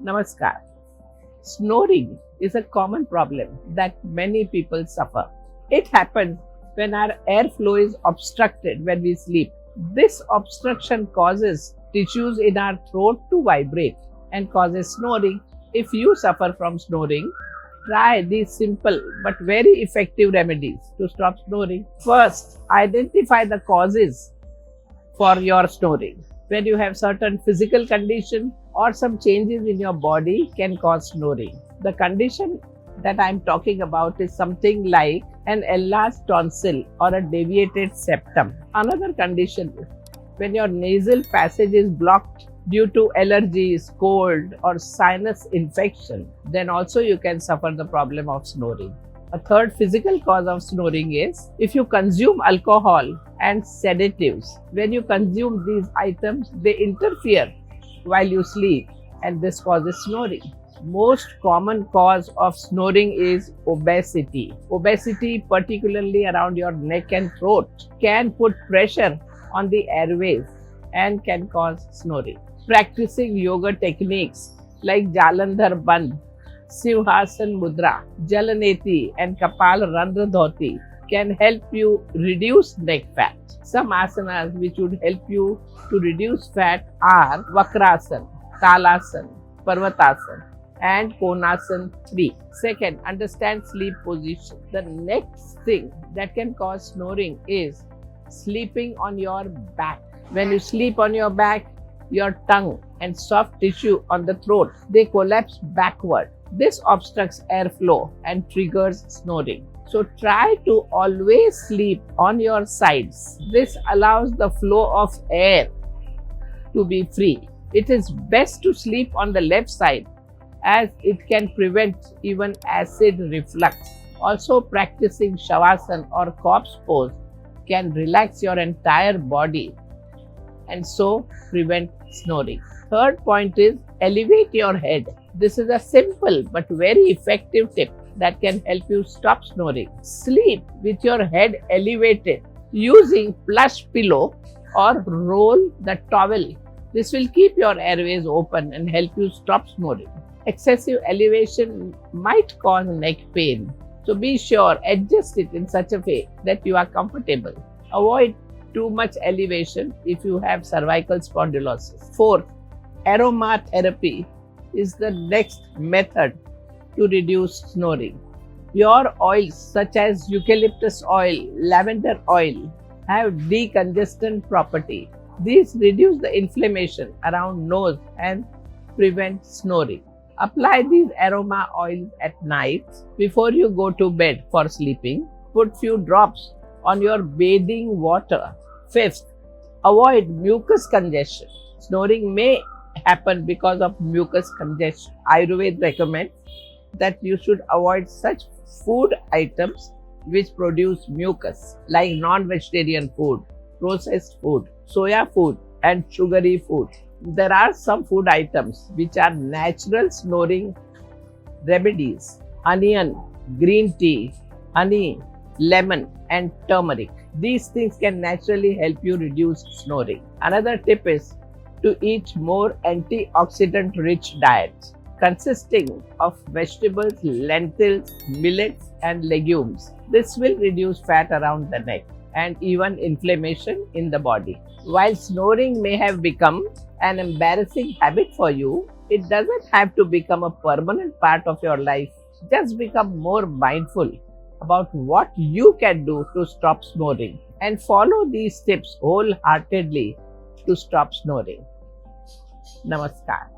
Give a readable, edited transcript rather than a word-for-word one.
Namaskar. Snoring is a common problem that many people suffer. It happens when our airflow is obstructed when we sleep. This obstruction causes tissues in our throat to vibrate and causes snoring. If you suffer from snoring, try these simple but very effective remedies to stop snoring. First, identify the causes for your snoring. When you have certain physical condition or some changes in your body can cause snoring. The condition that I am talking about is something like an enlarged tonsil or a deviated septum. Another condition is when your nasal passage is blocked due to allergies, cold or sinus infection, then also you can suffer the problem of snoring. A third physical cause of snoring is if you consume alcohol and sedatives. When you consume these items, they interfere while you sleep and this causes snoring. Most common cause of snoring is obesity. Obesity, particularly around your neck and throat, can put pressure on the airways and can cause snoring. Practicing yoga techniques like Jalandhar Bandh, Simhasana Mudra, Neti and kapalrandhra dhouti can help you reduce neck fat. Some asanas which would help you to reduce fat are Vakrasana, Talasana, Parvatasana and Konasana 3. Second, understand sleep position. The next thing that can cause snoring is sleeping on your back. When you sleep on your back, your tongue and soft tissue on the throat, they collapse backward. This obstructs airflow and triggers snoring. So try to always sleep on your sides. This allows the flow of air to be free. It is best to sleep on the left side as it can prevent even acid reflux. Also, practicing shavasana or corpse pose can relax your entire body and so prevent snoring. Third point is elevate your head. This is a simple but very effective tip that can help you stop snoring. Sleep with your head elevated using plush pillow or roll the towel. This will keep your airways open and help you stop snoring. Excessive elevation might cause neck pain, so be sure adjust it in such a way that you are comfortable. Avoid too much elevation if you have cervical spondylosis. Fourth, aromatherapy is the next method to reduce snoring. Pure oils such as eucalyptus oil, lavender oil have decongestant property. These reduce the inflammation around nose and prevent snoring. Apply these aroma oils at night before you go to bed for sleeping. Put few drops on your bathing water. Fifth, avoid mucus congestion. Snoring may happen because of mucus congestion. Ayurveda recommends that you should avoid such food items which produce mucus like non-vegetarian food, processed food, soya food and sugary food. There are some food items which are natural snoring remedies: onion, green tea, honey, lemon and turmeric. These things can naturally help you reduce snoring. Another tip is to eat more antioxidant rich diets consisting of vegetables, lentils, millets and legumes. This will reduce fat around the neck and even inflammation in the body. While snoring may have become an embarrassing habit for you, it doesn't have to become a permanent part of your life. Just become more mindful about what you can do to stop snoring and follow these tips wholeheartedly to stop snoring. Namaskar.